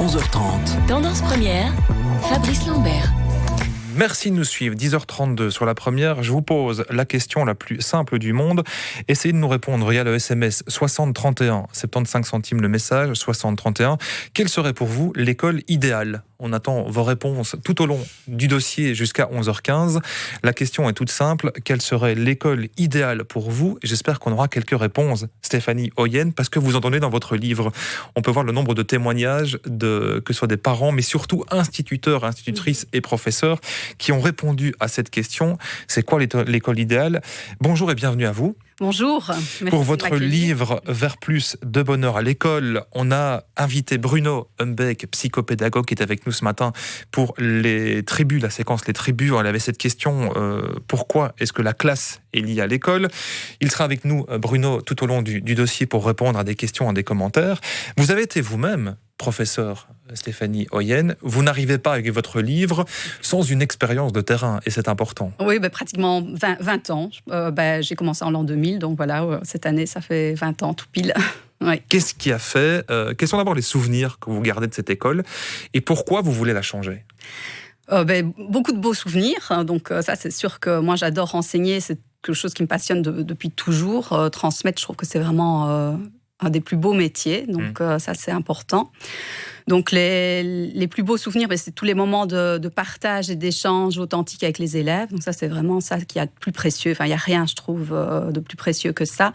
11h30. Tendance première, Fabrice Lambert. Merci de nous suivre. 10h32 sur la première. Je vous pose la question la plus simple du monde. Essayez de nous répondre via le SMS 6031, 75 centimes le message, 6031. Quelle serait pour vous l'école idéale ? On attend vos réponses tout au long du dossier jusqu'à 11h15. La question est toute simple. Quelle serait l'école idéale pour vous ? J'espère qu'on aura quelques réponses, Stéphanie Hoyen, parce que vous entendez dans votre livre, on peut voir le nombre de témoignages que ce soit des parents, mais surtout instituteurs, institutrices et professeurs qui ont répondu à cette question. C'est quoi l'école idéale ? Bonjour et bienvenue à vous. Bonjour. Merci pour votre livre Vers plus de bonheur à l'école, on a invité Bruno Humbeck, psychopédagogue, qui est avec nous ce matin pour les tribus, la séquence Les Tribus. On avait cette question, pourquoi est-ce que la classe est liée à l'école ? Il sera avec nous, Bruno, tout au long du dossier pour répondre à des questions, à des commentaires. Vous avez été vous-même professeur, Stéphanie Hoyen. Vous n'arrivez pas avec votre livre sans une expérience de terrain, et c'est important. Oui, pratiquement 20 ans. J'ai commencé en l'an 2000, donc voilà, cette année, ça fait 20 ans, tout pile. Oui. Qu'est-ce qui a fait quels sont d'abord les souvenirs que vous gardez de cette école, et pourquoi vous voulez la changer ? Beaucoup de beaux souvenirs, donc ça c'est sûr que moi j'adore enseigner, c'est quelque chose qui me passionne depuis toujours. Transmettre, je trouve que c'est vraiment un des plus beaux métiers, donc ça c'est important. Donc les plus beaux souvenirs, c'est tous les moments de partage et d'échange authentique avec les élèves. Donc ça c'est vraiment ça qu'il y a de plus précieux. Enfin il n'y a rien, je trouve, de plus précieux que ça.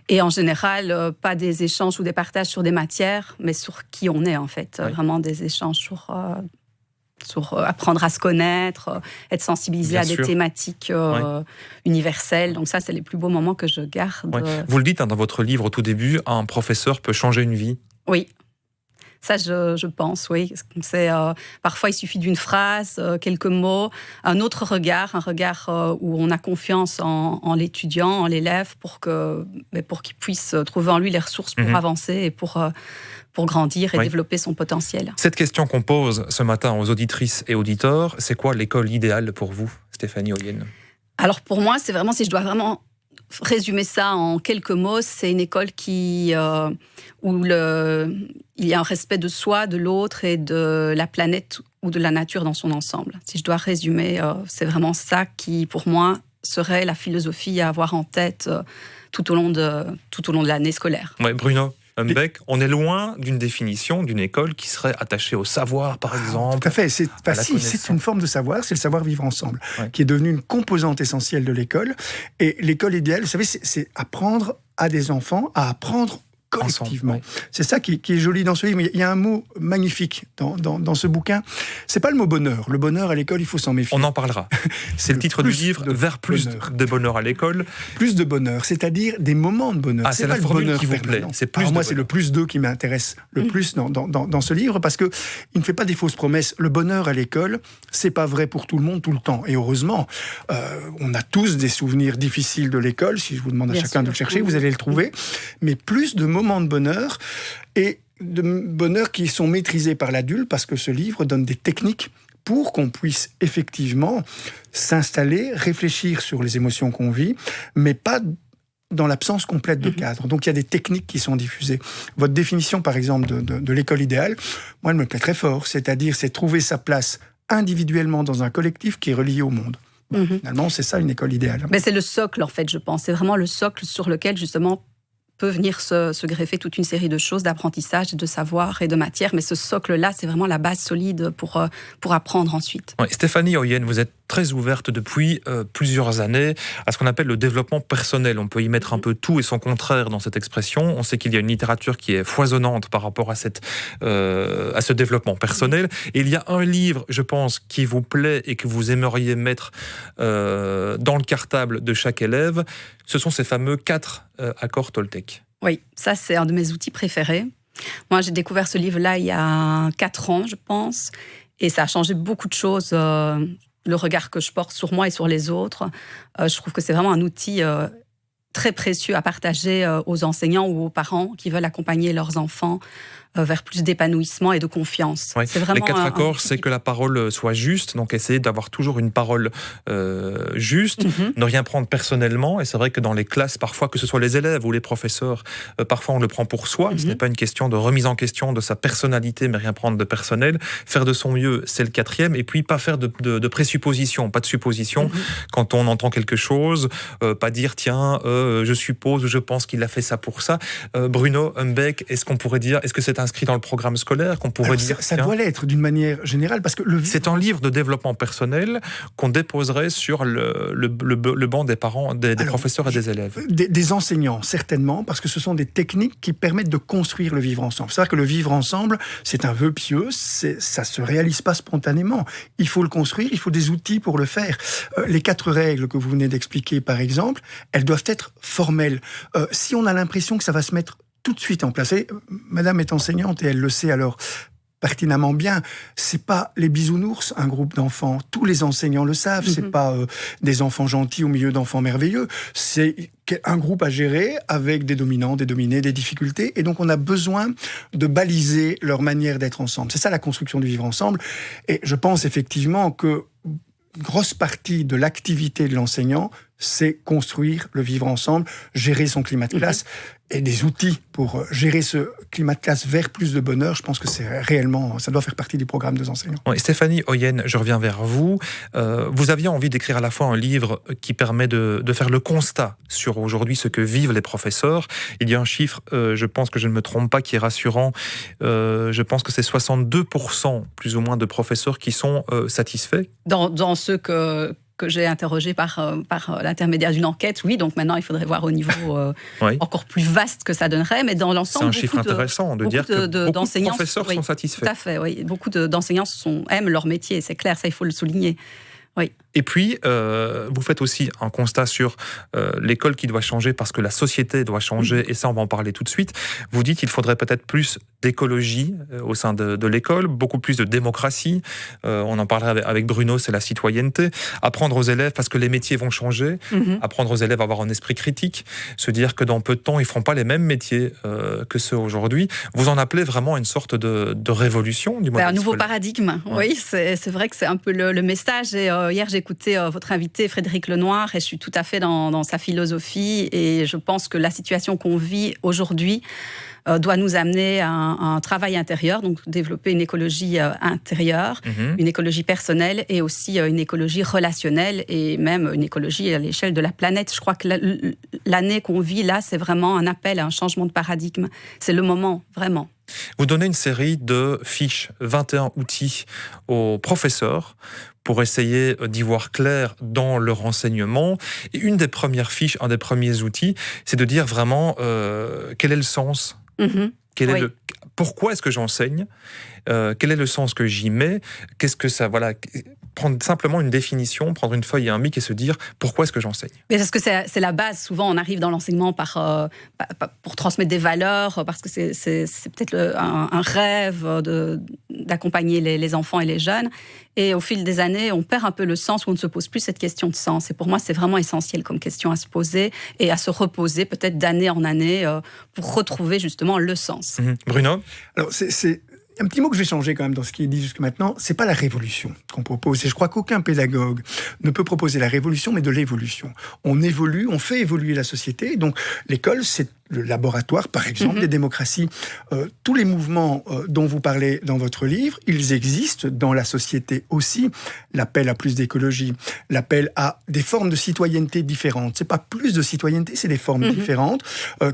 Et en général, pas des échanges ou des partages sur des matières, mais sur qui on est en fait. Oui. Vraiment des échanges sur apprendre à se connaître, être sensibilisé à des thématiques universelles. Donc ça, c'est les plus beaux moments que je garde. Oui. Vous le dites dans votre livre au tout début, un professeur peut changer une vie. Oui. Ça, je pense, oui. Parfois, il suffit d'une phrase, quelques mots, un autre regard, un regard où on a confiance en l'étudiant, en l'élève, pour qu'il puisse trouver en lui les ressources pour avancer et pour grandir et développer son potentiel. Cette question qu'on pose ce matin aux auditrices et auditeurs, c'est quoi l'école idéale pour vous, Stéphanie Hoyen ? Alors pour moi, c'est vraiment, si je dois vraiment résumer ça en quelques mots, c'est une école où il y a un respect de soi, de l'autre et de la planète ou de la nature dans son ensemble. Si je dois résumer, c'est vraiment ça qui, pour moi, serait la philosophie à avoir en tête tout au long de l'année scolaire. Oui, Bruno Humbeck, on est loin d'une définition d'une école qui serait attachée au savoir, par exemple. Tout à fait. C'est une forme de savoir, c'est le savoir vivre ensemble, qui est devenu une composante essentielle de l'école. Et l'école idéale, vous savez, c'est apprendre à des enfants à apprendre collectivement. C'est ça qui est joli dans ce livre. Il y a un mot magnifique dans ce bouquin. C'est pas le mot bonheur. Le bonheur à l'école, il faut s'en méfier. On en parlera. C'est le titre du livre, Vers plus de bonheur à l'école. Plus de bonheur, c'est-à-dire des moments de bonheur. C'est la formule qui vous plaît. Moi, c'est le plus 2 qui m'intéresse le plus dans ce livre, parce que il ne fait pas des fausses promesses. Le bonheur à l'école, c'est pas vrai pour tout le monde tout le temps. Et heureusement, on a tous des souvenirs difficiles de l'école. Si je vous demande à chacun de le chercher, vous allez le trouver. Mais plus de moments de bonheur, et de bonheur qui sont maîtrisés par l'adulte, parce que ce livre donne des techniques pour qu'on puisse effectivement s'installer, réfléchir sur les émotions qu'on vit, mais pas dans l'absence complète de cadre. Donc il y a des techniques qui sont diffusées. Votre définition, par exemple, de l'école idéale, moi, elle me plaît très fort. C'est-à-dire, c'est trouver sa place individuellement dans un collectif qui est relié au monde. Finalement, c'est ça une école idéale. Mais c'est le socle, en fait, je pense. C'est vraiment le socle sur lequel, justement, peut venir se greffer toute une série de choses, d'apprentissage, de savoir et de matière. Mais ce socle-là, c'est vraiment la base solide pour apprendre ensuite. Oui, Stéphanie Hoyen, vous êtes très ouverte depuis plusieurs années à ce qu'on appelle le développement personnel. On peut y mettre un peu tout et son contraire dans cette expression. On sait qu'il y a une littérature qui est foisonnante par rapport à ce développement personnel. Et il y a un livre, je pense, qui vous plaît et que vous aimeriez mettre dans le cartable de chaque élève. Ce sont ces fameux 4 accords Toltec. Oui, ça c'est un de mes outils préférés. Moi, j'ai découvert ce livre-là il y a 4 ans, je pense. Et ça a changé beaucoup de choses. Le regard que je porte sur moi et sur les autres. Je trouve que c'est vraiment un outil très précieux à partager aux enseignants ou aux parents qui veulent accompagner leurs enfants vers plus d'épanouissement et de confiance. Ouais. C'est vraiment les 4 accords, c'est que la parole soit juste, donc essayer d'avoir toujours une parole juste, ne rien prendre personnellement, et c'est vrai que dans les classes, parfois, que ce soit les élèves ou les professeurs, parfois on le prend pour soi, ce n'est pas une question de remise en question de sa personnalité, mais rien prendre de personnel. Faire de son mieux, c'est le 4e, et puis pas faire de présuppositions, pas de suppositions. Quand on entend quelque chose, pas dire, tiens, je suppose ou je pense qu'il a fait ça pour ça. Bruno Humbeck, est-ce que c'est inscrit dans le programme scolaire, qu'on pourrait dire... Ça doit l'être d'une manière générale, parce que c'est un livre de développement personnel qu'on déposerait sur le banc des parents, des professeurs et des élèves. Des enseignants, certainement, parce que ce sont des techniques qui permettent de construire le vivre ensemble. C'est-à-dire que le vivre ensemble, c'est un vœu pieux, ça ne se réalise pas spontanément. Il faut le construire, il faut des outils pour le faire. Les 4 règles que vous venez d'expliquer, par exemple, elles doivent être formelles. Si on a l'impression que ça va se mettre tout de suite en place, et Madame est enseignante et elle le sait alors pertinemment bien, c'est pas les bisounours, un groupe d'enfants. Tous les enseignants le savent, c'est pas des enfants gentils au milieu d'enfants merveilleux. C'est un groupe à gérer avec des dominants, des dominés, des difficultés. Et donc, on a besoin de baliser leur manière d'être ensemble. C'est ça la construction du vivre ensemble. Et je pense effectivement que une grosse partie de l'activité de l'enseignant, c'est construire le vivre ensemble, gérer son climat de classe et des outils pour gérer ce climat de classe vers plus de bonheur. Je pense que c'est réellement, ça doit faire partie du programme des enseignants. Oui, Stéphanie Hoyen, je reviens vers vous. Vous aviez envie d'écrire à la fois un livre qui permet de faire le constat sur aujourd'hui ce que vivent les professeurs. Il y a un chiffre, je pense que je ne me trompe pas, qui est rassurant. Je pense que c'est 62% plus ou moins de professeurs qui sont satisfaits. Dans ceux que j'ai interrogé par l'intermédiaire d'une enquête, oui, donc maintenant il faudrait voir au niveau encore plus vaste que ça donnerait, mais dans l'ensemble... C'est un chiffre intéressant de dire que beaucoup de professeurs sont satisfaits. Tout à fait, oui. Beaucoup d'enseignants aiment leur métier, c'est clair, ça il faut le souligner. Oui. Et puis, vous faites aussi un constat sur l'école qui doit changer parce que la société doit changer, et ça, on va en parler tout de suite. Vous dites qu'il faudrait peut-être plus d'écologie au sein de l'école, beaucoup plus de démocratie. On en parlera avec Bruno, c'est la citoyenneté. Apprendre aux élèves, parce que les métiers vont changer, apprendre aux élèves à avoir un esprit critique, se dire que dans peu de temps, ils ne feront pas les mêmes métiers que ceux aujourd'hui. Vous en appelez vraiment une sorte de révolution du modèle un nouveau scolaire. Paradigme, oui, c'est vrai que c'est un peu le message. Et hier, j'ai écouté votre invité Frédéric Lenoir et je suis tout à fait dans sa philosophie, et je pense que la situation qu'on vit aujourd'hui doit nous amener à un travail intérieur, donc développer une écologie intérieure, une écologie personnelle et aussi une écologie relationnelle et même une écologie à l'échelle de la planète. Je crois que l'année qu'on vit là, c'est vraiment un appel à un changement de paradigme. C'est le moment, vraiment. Vous donnez une série de fiches, 21 outils aux professeurs pour essayer d'y voir clair dans leur enseignement. Et une des premières fiches, un des premiers outils, c'est de dire vraiment quel est le sens, pourquoi est-ce que j'enseigne, quel est le sens que j'y mets, qu'est-ce que ça... Voilà, prendre simplement une définition, prendre une feuille et un bic et se dire pourquoi est-ce que j'enseigne. Mais parce que c'est la base. Souvent, on arrive dans l'enseignement pour transmettre des valeurs, parce que c'est peut-être un rêve d'accompagner les enfants et les jeunes. Et au fil des années, on perd un peu le sens, où on ne se pose plus cette question de sens. Et pour moi, c'est vraiment essentiel comme question à se poser et à se reposer peut-être d'année en année pour retrouver justement le sens. Bruno ? Alors, c'est un petit mot que je vais changer quand même dans ce qui est dit jusque maintenant, c'est pas la révolution qu'on propose. Et je crois qu'aucun pédagogue ne peut proposer la révolution, mais de l'évolution. On évolue, on fait évoluer la société. Donc, l'école, c'est le laboratoire, par exemple, des démocraties. Tous les mouvements dont vous parlez dans votre livre, ils existent dans la société aussi. L'appel à plus d'écologie, l'appel à des formes de citoyenneté différentes. C'est pas plus de citoyenneté, c'est des formes différentes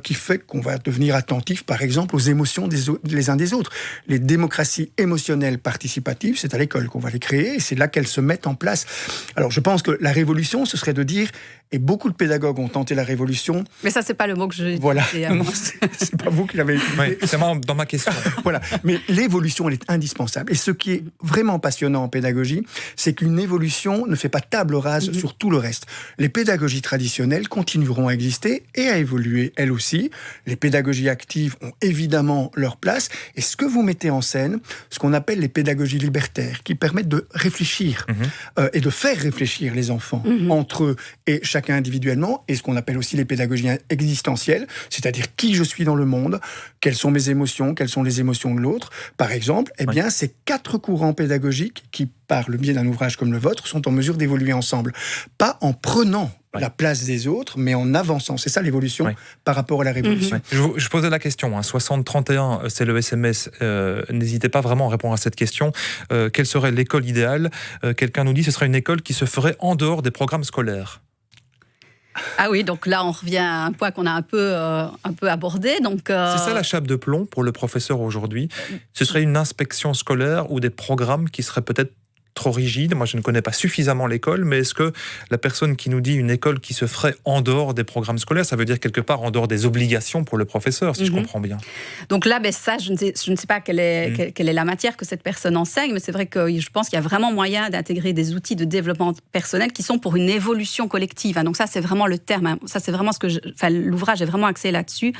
qui fait qu'on va devenir attentif, par exemple, aux émotions les uns des autres. Les démocraties émotionnelles participatives, c'est à l'école qu'on va les créer, et c'est là qu'elles se mettent en place. Alors, je pense que la révolution, ce serait de dire, et beaucoup de pédagogues ont tenté la révolution. Mais ça, c'est pas le mot que je... Voilà. Non, c'est pas vous qui l'avez utilisé. Oui, c'est dans ma question. Voilà. Mais l'évolution, elle est indispensable. Et ce qui est vraiment passionnant en pédagogie, c'est qu'une évolution ne fait pas table rase sur tout le reste. Les pédagogies traditionnelles continueront à exister et à évoluer, elles aussi. Les pédagogies actives ont évidemment leur place. Et ce que vous mettez en scène, ce qu'on appelle les pédagogies libertaires, qui permettent de réfléchir et de faire réfléchir les enfants entre eux et chacun chacun individuellement, et ce qu'on appelle aussi les pédagogies existentielles, c'est-à-dire qui je suis dans le monde, quelles sont mes émotions, quelles sont les émotions de l'autre. Par exemple, ces 4 courants pédagogiques qui, par le biais d'un ouvrage comme le vôtre, sont en mesure d'évoluer ensemble. Pas en prenant la place des autres, mais en avançant. C'est ça l'évolution par rapport à la révolution. Je posais la question, 60-31, c'est le SMS. N'hésitez pas vraiment à répondre à cette question. Quelle serait l'école idéale ? Quelqu'un nous dit que ce serait une école qui se ferait en dehors des programmes scolaires. Ah oui, donc là on revient à un point qu'on a un peu abordé. Donc, c'est ça la chape de plomb pour le professeur aujourd'hui. Ce serait une inspection scolaire ou des programmes qui seraient peut-être trop rigide. Moi, je ne connais pas suffisamment l'école, mais est-ce que la personne qui nous dit une école qui se ferait en dehors des programmes scolaires, ça veut dire quelque part en dehors des obligations pour le professeur, si je comprends bien? Donc là, ça, je ne sais pas quelle est la matière que cette personne enseigne, mais c'est vrai que je pense qu'il y a vraiment moyen d'intégrer des outils de développement personnel qui sont pour une évolution collective. Donc ça, c'est vraiment le terme. Ça, c'est vraiment l'ouvrage est vraiment axé là-dessus.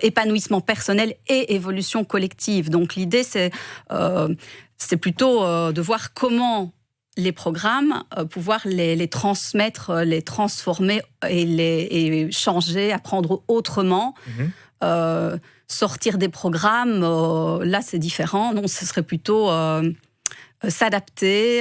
Épanouissement personnel et évolution collective. Donc l'idée, c'est plutôt de voir comment les programmes, pouvoir les transmettre, les transformer et changer, apprendre autrement. Sortir des programmes, là c'est différent. Non, ce serait plutôt s'adapter,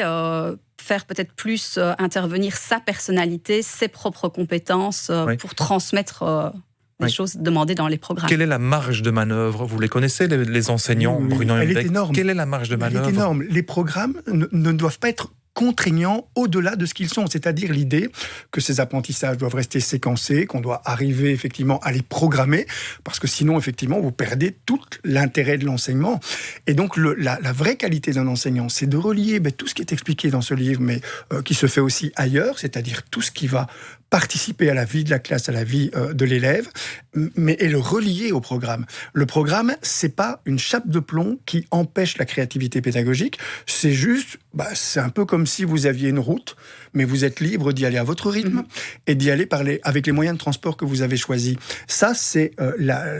faire peut-être plus intervenir sa personnalité, ses propres compétences pour transmettre des choses demandées dans les programmes. Quelle est la marge de manœuvre? Vous les connaissez, les enseignants, Bruno Elle Hembeck. est énorme. Quelle est la marge de manœuvre? Elle est énorme. Les programmes ne doivent pas être contraignants au-delà de ce qu'ils sont, c'est-à-dire l'idée que ces apprentissages doivent rester séquencés, qu'on doit arriver effectivement à les programmer, parce que sinon effectivement vous perdez tout l'intérêt de l'enseignement. Et donc la vraie qualité d'un enseignant, c'est de relier tout ce qui est expliqué dans ce livre, mais qui se fait aussi ailleurs, c'est-à-dire tout ce qui va participer à la vie de la classe, à la vie de l'élève, et le relier au programme. Le programme, c'est pas une chape de plomb qui empêche la créativité pédagogique, c'est juste, c'est un peu comme si vous aviez une route, mais vous êtes libre d'y aller à votre rythme et d'y aller avec les moyens de transport que vous avez choisis. Ça, c'est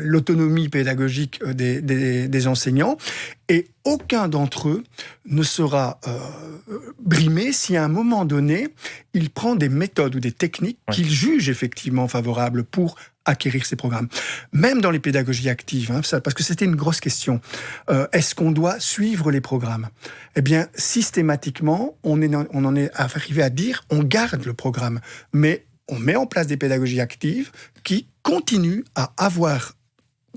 l'autonomie pédagogique des enseignants. Et aucun d'entre eux ne sera brimé si à un moment donné, il prend des méthodes ou des techniques qu'il juge effectivement favorables pour acquérir ces programmes. Même dans les pédagogies actives, parce que c'était une grosse question. Est-ce qu'on doit suivre les programmes? Eh bien, systématiquement, on en est arrivé à dire on garde le programme, mais on met en place des pédagogies actives qui continuent à avoir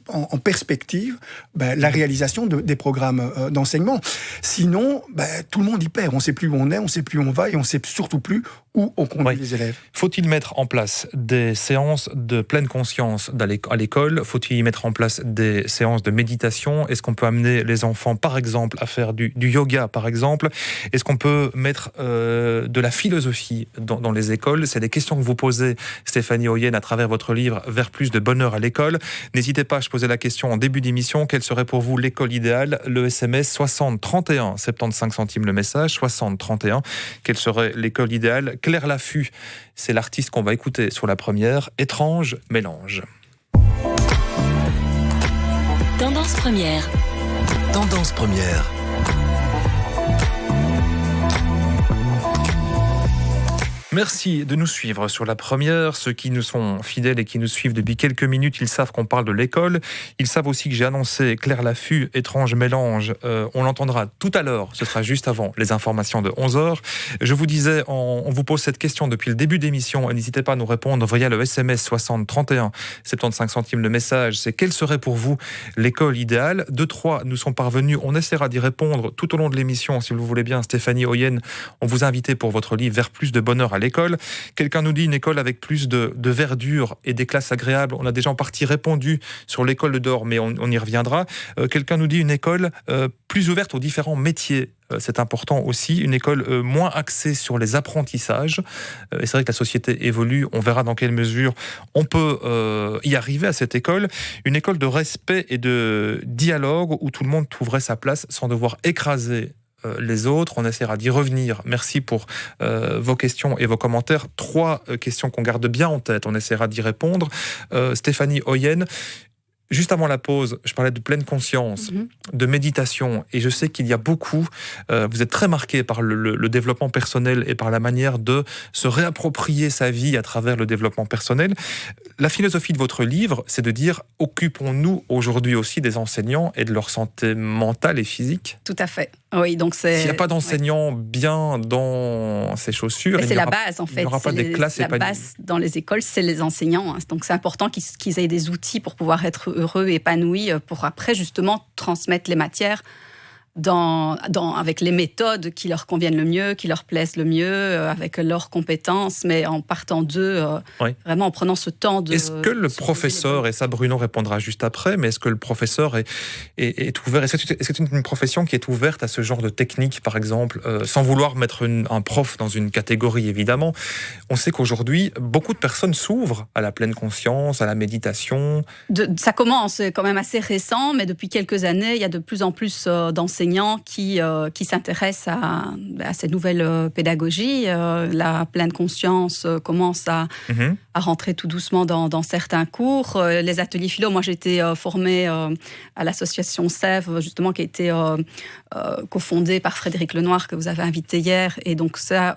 en perspective la réalisation des programmes d'enseignement. Sinon, tout le monde y perd. On ne sait plus où on est, on ne sait plus où on va et on ne sait surtout plus où on conduit les élèves. Faut-il mettre en place des séances de pleine conscience à l'école? Faut-il y mettre en place des séances de méditation? Est-ce qu'on peut amener les enfants, par exemple, à faire du yoga, par exemple? Est-ce qu'on peut mettre de la philosophie dans les écoles? C'est des questions que vous posez, Stéphanie Hoyen, à travers votre livre « Vers plus de bonheur à l'école ». N'hésitez pas, je posais la question en début d'émission, quelle serait pour vous l'école idéale? Le SMS 60 31, 75 centimes le message, 60 31. Quelle serait l'école idéale? Claire Laffut, c'est l'artiste qu'on va écouter sur la première. Étrange mélange. Tendance première. Tendance première. Merci de nous suivre sur la première. Ceux qui nous sont fidèles et qui nous suivent depuis quelques minutes, ils savent qu'on parle de l'école. Ils savent aussi que j'ai annoncé Claire Laffut, Étrange mélange. On l'entendra tout à l'heure, ce sera juste avant les informations de 11h. Je vous disais, on vous pose cette question depuis le début d'émission. N'hésitez pas à nous répondre via le SMS 60 31, 75 centimes le message. C'est quelle serait pour vous l'école idéale? 2-3 nous sont parvenus. On essaiera d'y répondre tout au long de l'émission. Si vous voulez bien, Stéphanie Hoyen, on vous a invité pour votre livre Vers plus de bonheur à l'école. Quelqu'un nous dit une école avec plus de verdure et des classes agréables. On a déjà en partie répondu sur l'école de dehors, mais on y reviendra. Quelqu'un nous dit une école plus ouverte aux différents métiers. C'est important aussi, une école moins axée sur les apprentissages. Et c'est vrai que la société évolue, on verra dans quelle mesure on peut y arriver à cette école. Une école de respect et de dialogue où tout le monde trouverait sa place sans devoir écraser les autres. On essaiera d'y revenir. Merci pour vos questions et vos commentaires. 3 questions qu'on garde bien en tête. On essaiera d'y répondre. Stéphanie Hoyen, Juste avant la pause, je parlais de pleine conscience, de méditation, et je sais qu'il y a beaucoup, vous êtes très marqué par le développement personnel et par la manière de se réapproprier sa vie à travers le développement personnel. La philosophie de votre livre, c'est de dire, occupons-nous aujourd'hui aussi des enseignants et de leur santé mentale et physique. Tout à fait. Oui, donc c'est... S'il n'y a pas d'enseignants bien dans ses chaussures, c'est la base en fait. Il n'y aura pas des classes épanouies. La base dans les écoles, c'est les enseignants. Donc c'est important qu'ils aient des outils pour pouvoir être heureux et épanouis, pour après justement transmettre les matières avec les méthodes qui leur conviennent le mieux, qui leur plaisent le mieux, avec leurs compétences, mais en partant d'eux, vraiment en prenant ce temps de... Est-ce que le professeur, et ça Bruno répondra juste après, mais est-ce que le professeur est ouvert, est-ce que c'est une profession qui est ouverte à ce genre de technique, par exemple, sans vouloir mettre un prof dans une catégorie, évidemment. On sait qu'aujourd'hui, beaucoup de personnes s'ouvrent à la pleine conscience, à la méditation. Ça commence quand même assez récent, mais depuis quelques années, il y a de plus en plus d'enseignants qui s'intéressent à ces nouvelles pédagogies. La pleine conscience commence à rentrer tout doucement dans certains cours. Les ateliers philo, moi j'ai été formée à l'association Sèvres, justement, qui a été cofondée par Frédéric Lenoir, que vous avez invité hier. Et donc ça,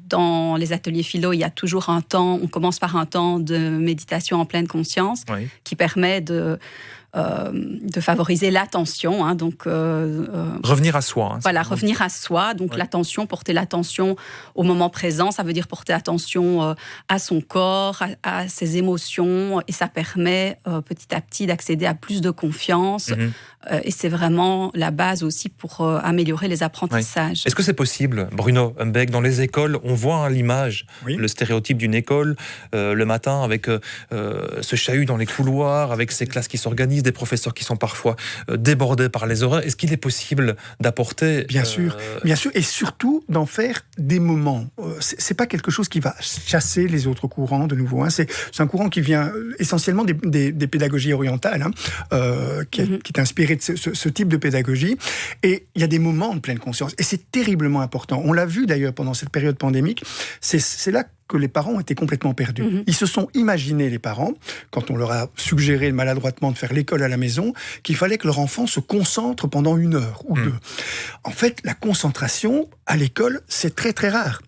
dans les ateliers philo, il y a toujours un temps, on commence par un temps de méditation en pleine conscience, qui permet de favoriser l'attention, revenir à soi. Revenir à soi. Donc l'attention, porter l'attention au moment présent, ça veut dire porter attention à son corps, à ses émotions, et ça permet petit à petit d'accéder à plus de confiance. Et c'est vraiment la base aussi pour améliorer les apprentissages. Est-ce que c'est possible, Bruno Humbeck, dans les écoles, on voit l'image, le stéréotype d'une école, le matin avec ce chahut dans les couloirs, avec ces classes qui s'organisent, des professeurs qui sont parfois débordés par les horaires. Est-ce qu'il est possible d'apporter... Bien sûr, et surtout d'en faire des moments. C'est pas quelque chose qui va chasser les autres courants, de nouveau. C'est un courant qui vient essentiellement des pédagogies orientales, qui est inspiré de ce type de pédagogie. Et il y a des moments de pleine conscience. Et c'est terriblement important. On l'a vu d'ailleurs pendant cette période pandémique. C'est là que les parents étaient complètement perdus. Ils se sont imaginés, les parents, quand on leur a suggéré maladroitement de faire l'école à la maison, qu'il fallait que leur enfant se concentre pendant 1 heure ou 2. En fait, la concentration à l'école, c'est très très rare.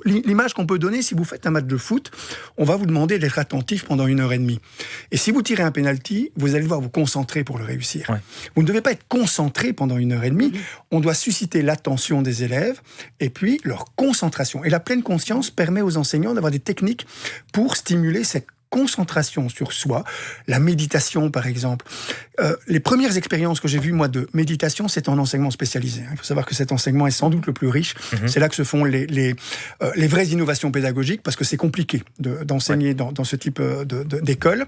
L'image qu'on peut donner, si vous faites un match de foot, on va vous demander d'être attentif pendant 1h30. Et si vous tirez un penalty, vous allez devoir vous concentrer pour le réussir. Vous ne devez pas être concentré pendant 1h30. On doit susciter l'attention des élèves et puis leur concentration. Et la pleine conscience permet aux enseignants d'avoir des techniques pour stimuler cette concentration sur soi, la méditation par exemple. Les premières expériences que j'ai vues, moi, de méditation, c'est en enseignement spécialisé. Il faut savoir que cet enseignement est sans doute le plus riche. C'est là que se font les vraies innovations pédagogiques, parce que c'est compliqué d'enseigner dans ce type d'école.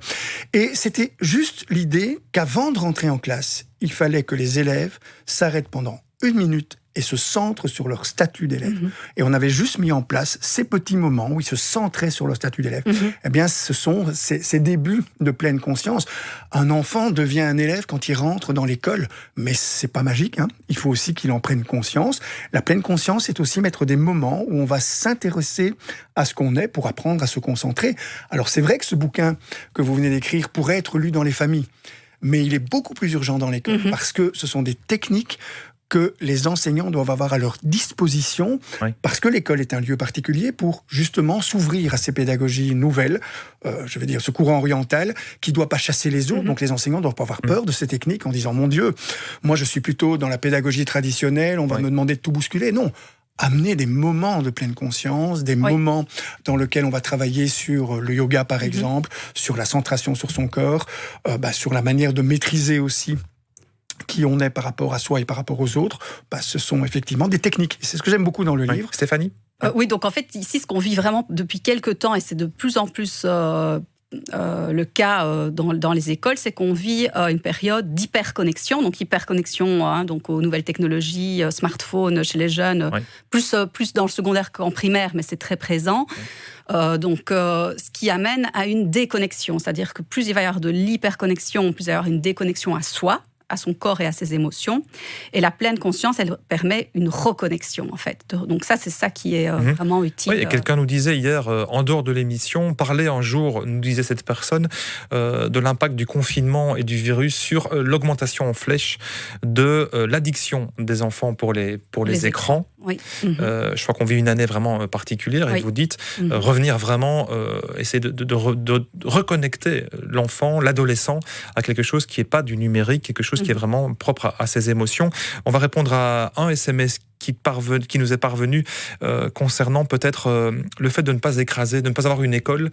Et c'était juste l'idée qu'avant de rentrer en classe, il fallait que les élèves s'arrêtent pendant 1 minute et se centrent sur leur statut d'élève. Et on avait juste mis en place ces petits moments où ils se centraient sur leur statut d'élève. Eh bien, ce sont ces débuts de pleine conscience. Un enfant devient un élève quand il rentre dans l'école, mais c'est pas magique. Il faut aussi qu'il en prenne conscience. La pleine conscience, c'est aussi mettre des moments où on va s'intéresser à ce qu'on est pour apprendre à se concentrer. Alors, c'est vrai que ce bouquin que vous venez d'écrire pourrait être lu dans les familles, mais il est beaucoup plus urgent dans l'école, parce que ce sont des techniques que les enseignants doivent avoir à leur disposition, parce que l'école est un lieu particulier pour justement s'ouvrir à ces pédagogies nouvelles, je veux dire ce courant oriental qui ne doit pas chasser les autres, donc les enseignants ne doivent pas avoir peur de ces techniques en disant « Mon Dieu, moi je suis plutôt dans la pédagogie traditionnelle, on va me demander de tout bousculer ». Non, amener des moments de pleine conscience, des moments dans lesquels on va travailler sur le yoga par exemple, sur la centration sur son corps, sur la manière de maîtriser aussi qui on est par rapport à soi et par rapport aux autres, ce sont effectivement des techniques. C'est ce que j'aime beaucoup dans le livre. Stéphanie ? Oui, donc en fait, ici, ce qu'on vit vraiment depuis quelques temps, et c'est de plus en plus le cas dans les écoles, c'est qu'on vit une période d'hyperconnexion, donc hyperconnexion donc aux nouvelles technologies, smartphones chez les jeunes, plus dans le secondaire qu'en primaire, mais c'est très présent. Ce qui amène à une déconnexion, c'est-à-dire que plus il va y avoir de l'hyperconnexion, plus il va y avoir une déconnexion à soi, à son corps et à ses émotions. Et la pleine conscience, elle permet une reconnexion, en fait. Donc ça, c'est ça qui est vraiment utile. Oui, et quelqu'un nous disait hier, en dehors de l'émission, parler un jour, nous disait cette personne, de l'impact du confinement et du virus sur l'augmentation en flèche de l'addiction des enfants pour les écrans. Oui. Je crois qu'on vit une année vraiment particulière et vous dites revenir vraiment, essayer de reconnecter l'enfant, l'adolescent à quelque chose qui n'est pas du numérique, quelque chose qui est vraiment propre à ses émotions. On va répondre à un SMS qui nous est parvenu concernant peut-être le fait de ne pas écraser, de ne pas avoir une école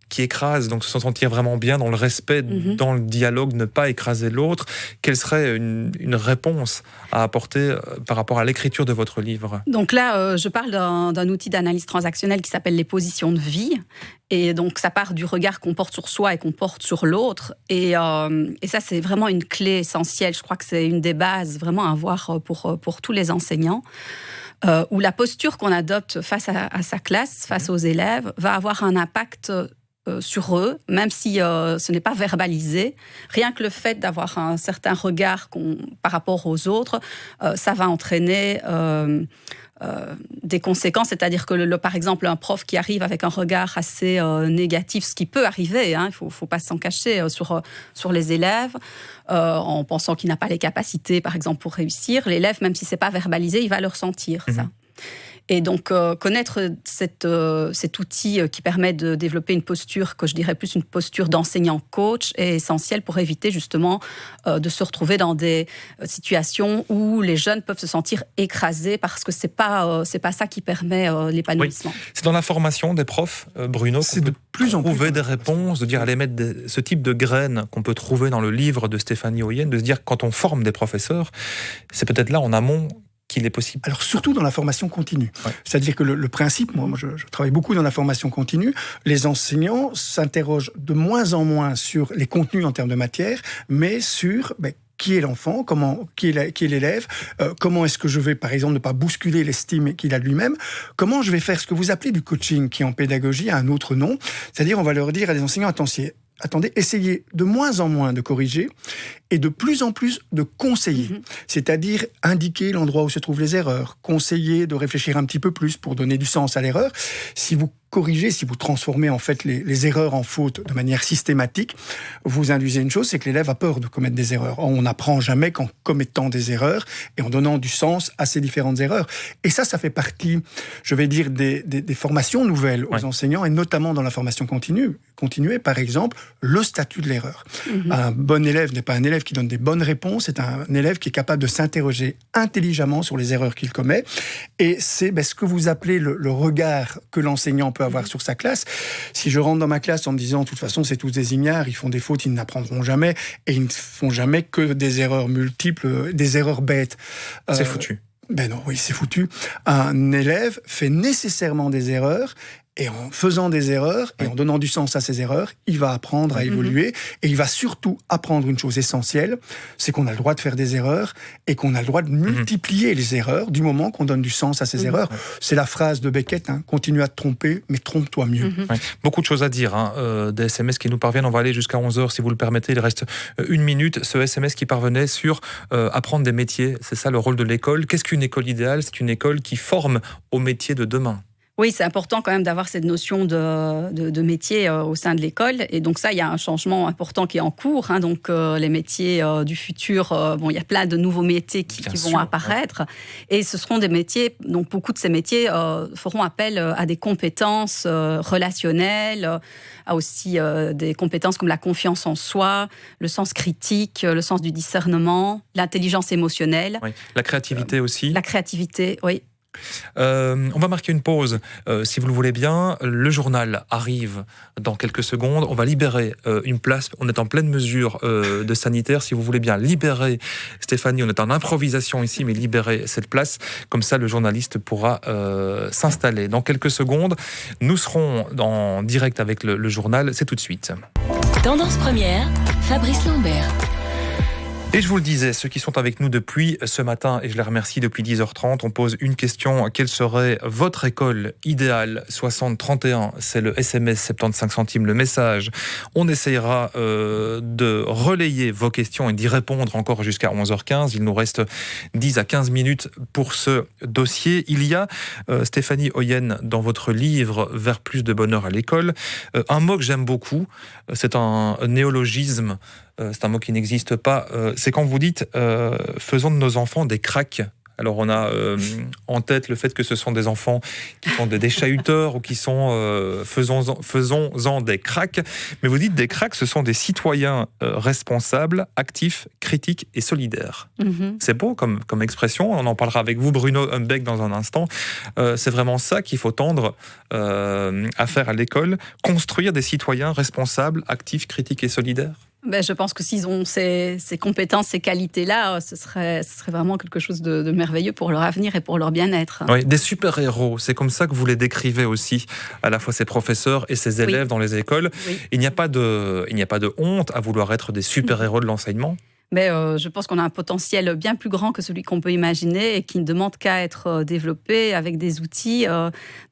qui écrase, donc se sentir vraiment bien dans le respect, dans le dialogue, ne pas écraser l'autre. Quelle serait une réponse à apporter par rapport à l'écriture de votre livre ? Donc là, je parle d'un outil d'analyse transactionnelle qui s'appelle les positions de vie. Et donc, ça part du regard qu'on porte sur soi et qu'on porte sur l'autre. Et ça, c'est vraiment une clé essentielle. Je crois que c'est une des bases vraiment à avoir pour tous les enseignants. Où la posture qu'on adopte face à sa classe, face aux élèves, va avoir un impact sur eux, même si ce n'est pas verbalisé. Rien que le fait d'avoir un certain regard par rapport aux autres, ça va entraîner des conséquences, c'est-à-dire que par exemple un prof qui arrive avec un regard assez négatif, ce qui peut arriver, il faut pas s'en cacher sur les élèves, en pensant qu'il n'a pas les capacités par exemple pour réussir, l'élève, même si c'est pas verbalisé, il va le ressentir ça. Et donc, connaître cet outil qui permet de développer une posture, que je dirais plus une posture d'enseignant-coach, est essentiel pour éviter justement de se retrouver dans des situations où les jeunes peuvent se sentir écrasés parce que c'est pas ça qui permet l'épanouissement. Oui. C'est dans la formation des profs, Bruno, c'est de plus en plus trouver des réponses, de dire aller mettre ce type de graines qu'on peut trouver dans le livre de Stéphanie Hoyen, de se dire quand on forme des professeurs, c'est peut-être là en amont qu'il est possible. Alors surtout dans la formation continue. Ouais. C'est-à-dire que le principe, moi je travaille beaucoup dans la formation continue, les enseignants s'interrogent de moins en moins sur les contenus en termes de matière, mais sur qui est l'enfant, qui est l'élève, comment est-ce que je vais, par exemple, ne pas bousculer l'estime qu'il a de lui-même, comment je vais faire ce que vous appelez du coaching, qui en pédagogie a un autre nom, c'est-à-dire on va leur dire à des enseignants, attendez, essayez de moins en moins de corriger et de plus en plus de conseiller. C'est-à-dire indiquer l'endroit où se trouvent les erreurs, conseiller de réfléchir un petit peu plus pour donner du sens à l'erreur. Si vous corrigez, si vous transformez en fait les erreurs en fautes de manière systématique, vous induisez une chose, c'est que l'élève a peur de commettre des erreurs. On n'apprend jamais qu'en commettant des erreurs et en donnant du sens à ces différentes erreurs. Et ça fait partie, je vais dire, des formations nouvelles aux enseignants, et notamment dans la formation continuée, par exemple, le statut de l'erreur. Un bon élève n'est pas un élève qui donne des bonnes réponses, c'est un élève qui est capable de s'interroger intelligemment sur les erreurs qu'il commet. Et c'est ce que vous appelez le regard que l'enseignant peut avoir sur sa classe. Si je rentre dans ma classe en me disant, de toute façon, c'est tous des ignares, ils font des fautes, ils n'apprendront jamais, et ils ne font jamais que des erreurs multiples, des erreurs bêtes. C'est foutu. Non, oui, c'est foutu. Un élève fait nécessairement des erreurs, et en faisant des erreurs, et en donnant du sens à ces erreurs, il va apprendre à évoluer, et il va surtout apprendre une chose essentielle, c'est qu'on a le droit de faire des erreurs, et qu'on a le droit de multiplier les erreurs du moment qu'on donne du sens à ces erreurs. C'est la phrase de Beckett, continue à te tromper, mais trompe-toi mieux. Beaucoup de choses à dire, des SMS qui nous parviennent, on va aller jusqu'à 11h si vous le permettez, il reste 1 minute, ce SMS qui parvenait sur apprendre des métiers, c'est ça le rôle de l'école. Qu'est-ce qu'une école idéale ? C'est une école qui forme au métier de demain. Oui, c'est important quand même d'avoir cette notion de métier au sein de l'école. Et donc ça, il y a un changement important qui est en cours. Donc les métiers du futur, il y a plein de nouveaux métiers qui vont apparaître. Et ce seront des métiers, donc beaucoup de ces métiers feront appel à des compétences relationnelles, à aussi des compétences comme la confiance en soi, le sens critique, le sens du discernement, l'intelligence émotionnelle. Oui. La créativité aussi. La créativité, oui. On va marquer une pause, si vous le voulez bien. Le journal arrive dans quelques secondes. On va libérer une place. On est en pleine mesure de sanitaire. Si vous voulez bien libérer Stéphanie, on est en improvisation ici, mais libérer cette place. Comme ça, le journaliste pourra s'installer. Dans quelques secondes, nous serons en direct avec le journal. C'est tout de suite. Tendance première, Fabrice Lambert. Et je vous le disais, ceux qui sont avec nous depuis ce matin, et je les remercie depuis 10h30, on pose une question. Quelle serait votre école idéale ? 6031, c'est le SMS 75 centimes, le message. On essayera de relayer vos questions et d'y répondre encore jusqu'à 11h15. Il nous reste 10 à 15 minutes pour ce dossier. Il y a, Stéphanie Hoyen, dans votre livre « Vers plus de bonheur à l'école », un mot que j'aime beaucoup, c'est un néologisme. C'est un mot qui n'existe pas. C'est quand vous dites « faisons de nos enfants des cracks ». Alors on a en tête le fait que ce sont des enfants qui sont des chahuteurs ou qui sont faisons-en des cracks. Mais vous dites des cracks, ce sont des citoyens responsables, actifs, critiques et solidaires. Mm-hmm. C'est beau comme expression. On en parlera avec vous, Bruno Humbeck, dans un instant. C'est vraiment ça qu'il faut tendre à faire à l'école. Construire des citoyens responsables, actifs, critiques et solidaires. Ben, je pense que s'ils ont ces compétences, ces qualités-là, ce serait vraiment quelque chose de merveilleux pour leur avenir et pour leur bien-être. Oui, des super-héros, c'est comme ça que vous les décrivez aussi, à la fois ces professeurs et ces élèves dans les écoles. Oui. Il n'y a pas de honte à vouloir être des super-héros de l'enseignement ? Mais je pense qu'on a un potentiel bien plus grand que celui qu'on peut imaginer et qui ne demande qu'à être développé avec des outils.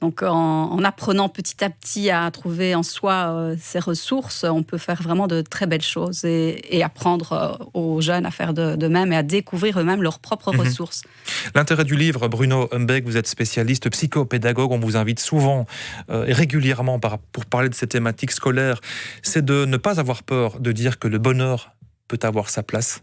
Donc en apprenant petit à petit à trouver en soi ces ressources, on peut faire vraiment de très belles choses et apprendre aux jeunes à faire de même et à découvrir eux-mêmes leurs propres ressources. L'intérêt du livre, Bruno Humbeck, vous êtes spécialiste psychopédagogue, on vous invite souvent et régulièrement pour parler de ces thématiques scolaires, c'est de ne pas avoir peur de dire que le bonheur peut avoir sa place.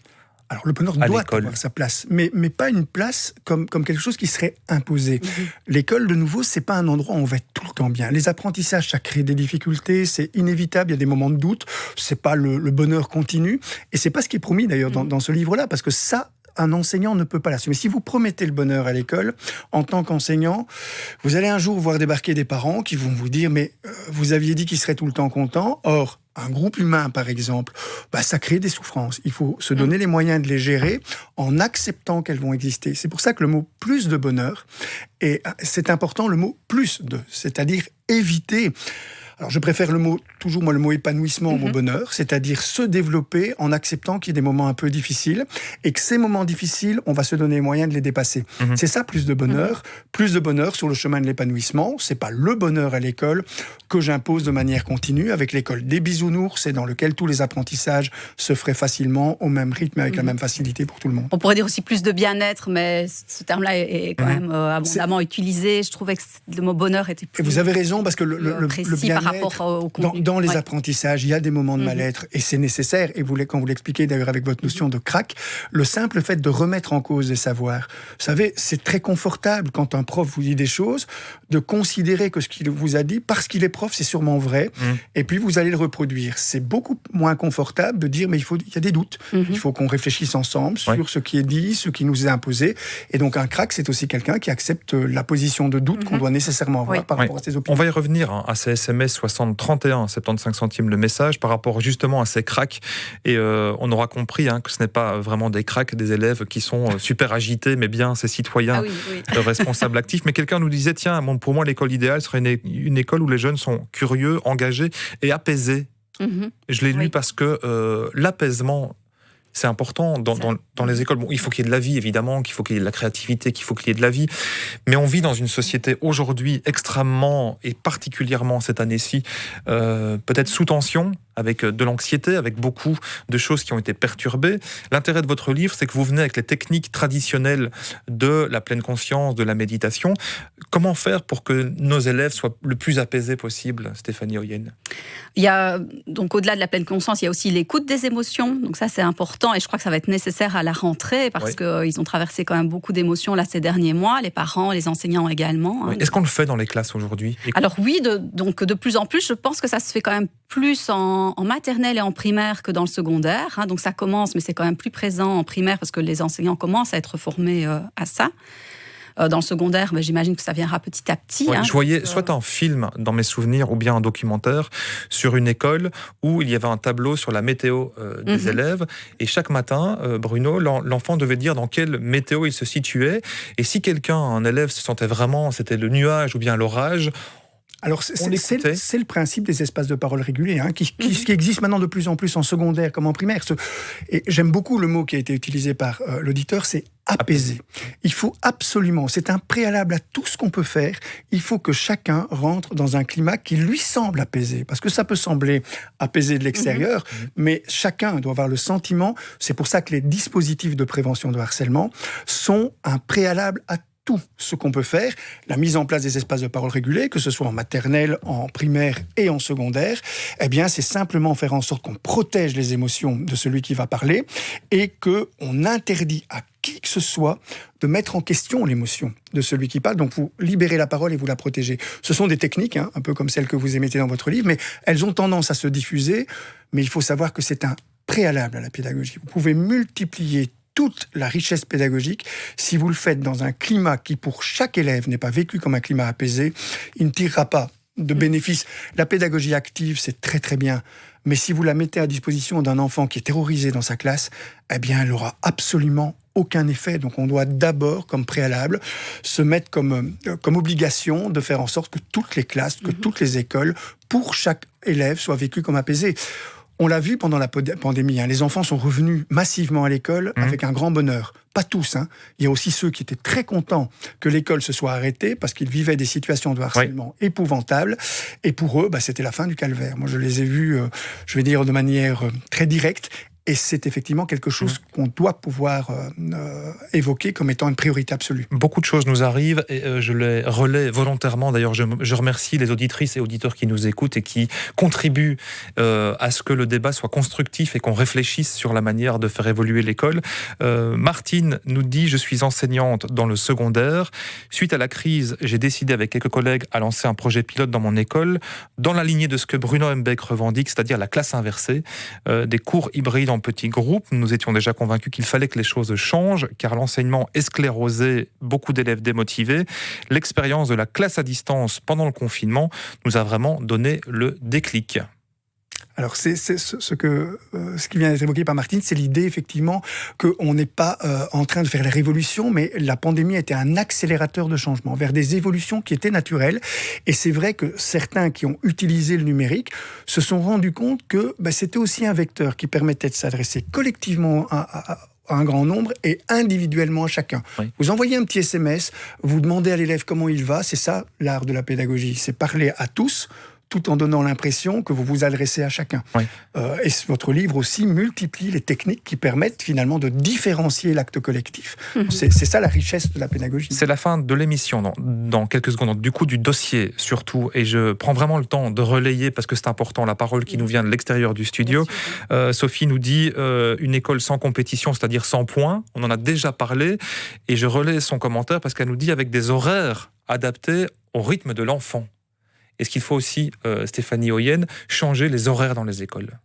Alors le bonheur doit avoir sa place, mais pas une place comme quelque chose qui serait imposé. L'école, de nouveau, c'est pas un endroit où on va être tout le temps bien. Les apprentissages, ça crée des difficultés, c'est inévitable, il y a des moments de doute, c'est pas le bonheur continu, et c'est pas ce qui est promis d'ailleurs dans ce livre-là, parce que ça, un enseignant ne peut pas l'assumer. Si vous promettez le bonheur à l'école, en tant qu'enseignant, vous allez un jour voir débarquer des parents qui vont vous dire « mais vous aviez dit qu'ils seraient tout le temps contents ». Or, un groupe humain, par exemple, ça crée des souffrances. Il faut se donner les moyens de les gérer en acceptant qu'elles vont exister. C'est pour ça que le mot « plus de bonheur », et c'est important le mot « plus de », c'est-à-dire éviter... Alors, je préfère toujours le mot épanouissement au mot bonheur, c'est-à-dire se développer en acceptant qu'il y ait des moments un peu difficiles et que ces moments difficiles, on va se donner les moyens de les dépasser. C'est ça, plus de bonheur sur le chemin de l'épanouissement. C'est pas le bonheur à l'école que j'impose de manière continue avec l'école des bisounours et dans lequel tous les apprentissages se feraient facilement au même rythme et avec la même facilité pour tout le monde. On pourrait dire aussi plus de bien-être, mais ce terme-là est quand même abondamment utilisé. Je trouvais que le mot bonheur était plus... Et vous avez raison, parce que le bien-être, dans les apprentissages, il y a des moments de mal-être et c'est nécessaire. Et quand vous l'expliquez d'ailleurs avec votre notion de crack, le simple fait de remettre en cause des savoirs. Vous savez, c'est très confortable quand un prof vous dit des choses, de considérer que ce qu'il vous a dit, parce qu'il est prof, c'est sûrement vrai, et puis vous allez le reproduire. C'est beaucoup moins confortable de dire, mais il y a des doutes. Il faut qu'on réfléchisse ensemble sur ce qui est dit, ce qui nous est imposé. Et donc un crack, c'est aussi quelqu'un qui accepte la position de doute qu'on doit nécessairement avoir par rapport à ses opinions. On va y revenir à ces SMS 6031, 75 centimes le message, par rapport justement à ces cracks. Et on aura compris que ce n'est pas vraiment des cracks, des élèves qui sont super agités, mais bien ces citoyens responsables, actifs. Mais quelqu'un nous disait, tiens, pour moi, l'école idéale serait une école où les jeunes sont curieux, engagés et apaisés. Je l'ai lu parce que l'apaisement... C'est important dans les écoles. Bon, il faut qu'il y ait de la vie, évidemment, qu'il faut qu'il y ait de la créativité, qu'il faut qu'il y ait de la vie. Mais on vit dans une société aujourd'hui extrêmement, et particulièrement cette année-ci, peut-être sous tension, avec de l'anxiété, avec beaucoup de choses qui ont été perturbées. L'intérêt de votre livre, c'est que vous venez avec les techniques traditionnelles de la pleine conscience, de la méditation. Comment faire pour que nos élèves soient le plus apaisés possible, Stéphanie Hoyen ? Il y a, donc au-delà de la pleine conscience, il y a aussi l'écoute des émotions. Donc ça, c'est important et je crois que ça va être nécessaire à la rentrée parce qu'ils ont traversé quand même beaucoup d'émotions là ces derniers mois, les parents, les enseignants également. Est-ce qu'on le fait dans les classes aujourd'hui ? Alors oui, donc de plus en plus, je pense que ça se fait quand même plus en maternelle et en primaire que dans le secondaire. Donc ça commence, mais c'est quand même plus présent en primaire parce que les enseignants commencent à être formés à ça. Dans le secondaire, j'imagine que ça viendra petit à petit. Je voyais soit un film dans mes souvenirs ou bien un documentaire sur une école où il y avait un tableau sur la météo des élèves et chaque matin, Bruno, l'enfant devait dire dans quelle météo il se situait et si un élève se sentait vraiment, c'était le nuage ou bien l'orage, Alors, c'est le principe des espaces de parole régulés, qui existent maintenant de plus en plus en secondaire comme en primaire. Et j'aime beaucoup le mot qui a été utilisé par l'auditeur, c'est apaiser. Il faut absolument, c'est un préalable à tout ce qu'on peut faire, il faut que chacun rentre dans un climat qui lui semble apaisé. Parce que ça peut sembler apaisé de l'extérieur, mais chacun doit avoir le sentiment, c'est pour ça que les dispositifs de prévention de harcèlement sont un préalable à tout ce qu'on peut faire, la mise en place des espaces de parole régulés, que ce soit en maternelle, en primaire et en secondaire, eh bien, c'est simplement faire en sorte qu'on protège les émotions de celui qui va parler et qu'on interdit à qui que ce soit de mettre en question l'émotion de celui qui parle. Donc, vous libérez la parole et vous la protégez. Ce sont des techniques, un peu comme celles que vous émettez dans votre livre, mais elles ont tendance à se diffuser. Mais il faut savoir que c'est un préalable à la pédagogie. Vous pouvez multiplier toute la richesse pédagogique, si vous le faites dans un climat qui, pour chaque élève, n'est pas vécu comme un climat apaisé, il ne tirera pas de bénéfices. La pédagogie active, c'est très très bien, mais si vous la mettez à disposition d'un enfant qui est terrorisé dans sa classe, eh bien, elle n'aura absolument aucun effet. Donc, on doit d'abord, comme préalable, se mettre comme obligation de faire en sorte que toutes les classes, que toutes les écoles, pour chaque élève, soient vécues comme apaisées. On l'a vu pendant la pandémie, les enfants sont revenus massivement à l'école avec un grand bonheur. Pas tous, Il y a aussi ceux qui étaient très contents que l'école se soit arrêtée parce qu'ils vivaient des situations de harcèlement épouvantables. Et pour eux, c'était la fin du calvaire. Moi, je les ai vus, je vais dire de manière très directe. Et c'est effectivement quelque chose qu'on doit pouvoir évoquer comme étant une priorité absolue. Beaucoup de choses nous arrivent et je les relais volontairement. D'ailleurs, je remercie les auditrices et auditeurs qui nous écoutent et qui contribuent à ce que le débat soit constructif et qu'on réfléchisse sur la manière de faire évoluer l'école. Martine nous dit « Je suis enseignante dans le secondaire. Suite à la crise, j'ai décidé avec quelques collègues à lancer un projet pilote dans mon école, dans la lignée de ce que Bruno Hembeck revendique, c'est-à-dire la classe inversée, des cours hybrides en petits groupes. Nous étions déjà convaincus qu'il fallait que les choses changent, car l'enseignement est sclérosé, beaucoup d'élèves démotivés. L'expérience de la classe à distance pendant le confinement nous a vraiment donné le déclic. » Alors, c'est ce qui vient d'être évoqué par Martine, c'est l'idée, effectivement, qu'on n'est pas en train de faire la révolution, mais la pandémie a été un accélérateur de changement vers des évolutions qui étaient naturelles. Et c'est vrai que certains qui ont utilisé le numérique se sont rendus compte que c'était aussi un vecteur qui permettait de s'adresser collectivement à un grand nombre et individuellement à chacun. Oui. Vous envoyez un petit SMS, vous demandez à l'élève comment il va, c'est ça l'art de la pédagogie, c'est parler à tous, tout en donnant l'impression que vous vous adressez à chacun. Oui. Et votre livre aussi multiplie les techniques qui permettent finalement de différencier l'acte collectif. C'est ça la richesse de la pédagogie. C'est la fin de l'émission dans quelques secondes, du coup du dossier surtout, et je prends vraiment le temps de relayer, parce que c'est important, la parole qui nous vient de l'extérieur du studio. Sophie nous dit une école sans compétition, c'est-à-dire sans points, on en a déjà parlé, et je relais son commentaire parce qu'elle nous dit avec des horaires adaptés au rythme de l'enfant. Est-ce qu'il faut aussi, Stéphanie Hoyen, changer les horaires dans les écoles ?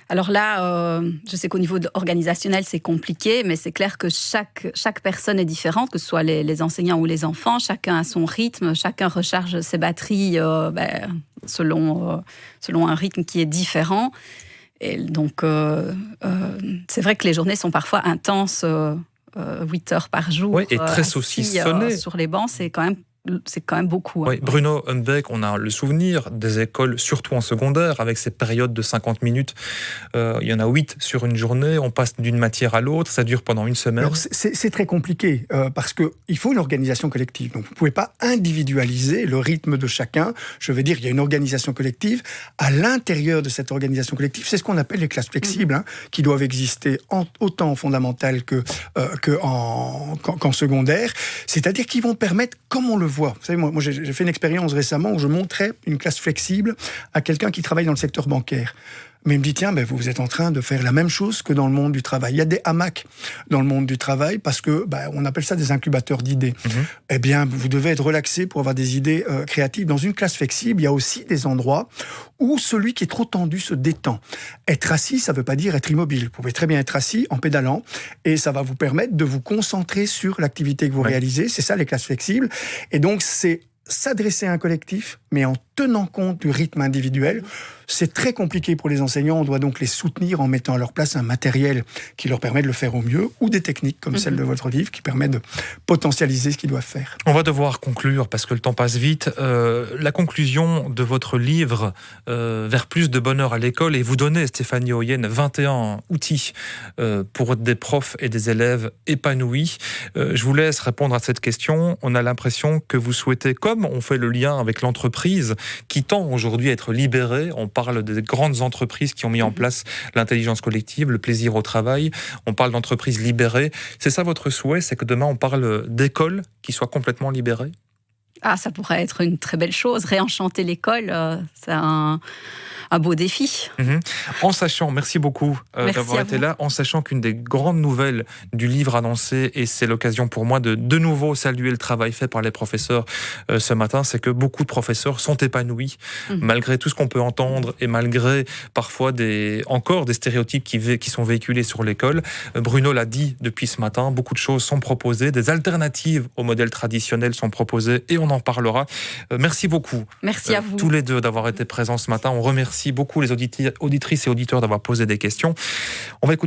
Alors là, je sais qu'au niveau organisationnel, c'est compliqué, mais c'est clair que chaque personne est différente, que ce soit les enseignants ou les enfants. Chacun a son rythme, chacun recharge ses batteries selon un rythme qui est différent. Et donc, c'est vrai que les journées sont parfois intenses, 8 heures par jour. Oui, et très saucissonnées. Sur les bancs, c'est quand même beaucoup. Oui, Bruno Hembeck, on a le souvenir des écoles, surtout en secondaire, avec ces périodes de 50 minutes. Il y en a 8 sur une journée, on passe d'une matière à l'autre, ça dure pendant une semaine. Alors c'est très compliqué, parce qu'il faut une organisation collective. Donc vous ne pouvez pas individualiser le rythme de chacun. Je veux dire, il y a une organisation collective. À l'intérieur de cette organisation collective, c'est ce qu'on appelle les classes flexibles, qui doivent exister autant en fondamental qu'en secondaire. C'est-à-dire qu'ils vont permettre, comme on le voit. Vous savez, moi j'ai fait une expérience récemment où je montrais une classe flexible à quelqu'un qui travaille dans le secteur bancaire. Mais il me dit, tiens, vous êtes en train de faire la même chose que dans le monde du travail. Il y a des hamacs dans le monde du travail parce que on appelle ça des incubateurs d'idées. Eh bien, vous devez être relaxé pour avoir des idées créatives. Dans une classe flexible, il y a aussi des endroits où celui qui est trop tendu se détend. Être assis, ça ne veut pas dire être immobile. Vous pouvez très bien être assis en pédalant et ça va vous permettre de vous concentrer sur l'activité que vous réalisez. C'est ça, les classes flexibles. Et donc, c'est s'adresser à un collectif, mais en tenant compte du rythme individuel. C'est très compliqué pour les enseignants, on doit donc les soutenir en mettant à leur place un matériel qui leur permet de le faire au mieux, ou des techniques comme celle de votre livre qui permet de potentialiser ce qu'ils doivent faire. On va devoir conclure parce que le temps passe vite. La conclusion de votre livre, Vers plus de bonheur à l'école, et vous donnez, Stéphanie Hoyen, 21 outils pour des profs et des élèves épanouis. Je vous laisse répondre à cette question. On a l'impression que vous souhaitez, comme on fait le lien avec l'entreprise qui tend aujourd'hui à être libérée, on parle des grandes entreprises qui ont mis en place l'intelligence collective, le plaisir au travail, on parle d'entreprises libérées. C'est ça votre souhait, c'est que demain on parle d'écoles qui soient complètement libérées ? Ah, ça pourrait être une très belle chose. Réenchanter l'école, c'est un beau défi. En sachant, merci beaucoup d'avoir été là, en sachant qu'une des grandes nouvelles du livre annoncé, et c'est l'occasion pour moi de nouveau saluer le travail fait par les professeurs ce matin, c'est que beaucoup de professeurs sont épanouis, malgré tout ce qu'on peut entendre et malgré parfois encore des stéréotypes qui sont véhiculés sur l'école. Bruno l'a dit depuis ce matin, beaucoup de choses sont proposées, des alternatives au modèle traditionnel sont proposées et on en parlera. Merci beaucoup. Merci à vous. Tous les deux d'avoir été présents ce matin. On remercie beaucoup les auditrices et auditeurs d'avoir posé des questions. On va écouter